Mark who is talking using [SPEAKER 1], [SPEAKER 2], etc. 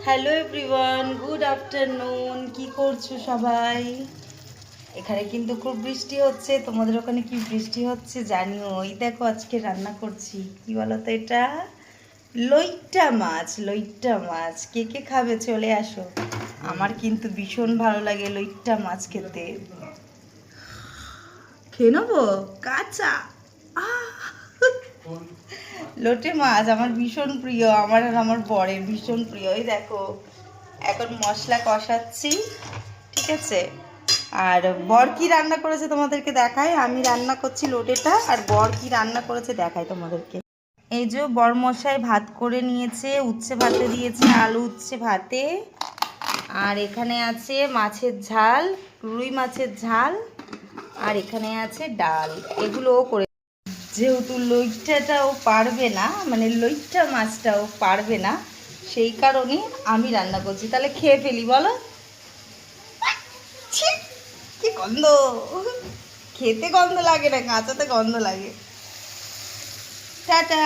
[SPEAKER 1] Hello everyone, good afternoon. কি করছো সবাই? এখানে কিন্তু খুব বৃষ্টি হচ্ছে। তোমাদের ওখানে কি বৃষ্টি হচ্ছে জানিও। ওই দেখো আজকে রান্না করছি, কি বলো তো এটা? লইট্টা মাছ। লইট্টা মাছ কে কে খাবে চলে আসো। আমার কিন্তু ভীষণ ভালো লাগে লইট্টা মাছ খেতে। খেয়ে নেবো কাঁচা। আহ! লোটে মাছ আমার ভীষণ প্রিয়, আমার আর আমার বরের ভীষণ প্রিয়। এই দেখো এখন মশলা কষাচ্ছি, ঠিক আছে। আর বর কি রান্না করেছে তোমাদেরকে দেখাই। আমি রান্না করছি লোটেটা, আর বর কি রান্না করেছে দেখাই তোমাদেরকে। এই যে বর মশাই ভাত করে নিয়েছে, উচ্ছে ভাতে দিয়েছে, আলু উচ্ছে ভাতে। আর এখানে আছে মাছের ঝাল, রুই মাছের ঝাল। আর এখানে আছে ডাল, এগুলোও করে। যেহেতু লইট্টাটাও পারবে না, মানে লইট্টা মাছটাও পারবে না, সেই কারণে আমি রান্না করছি। তাহলে খেয়ে ফেলি বলো। ছি, কি গন্ধ! খেতে গন্ধ লাগে না, কাঁচাতে গন্ধ লাগে। টাটা।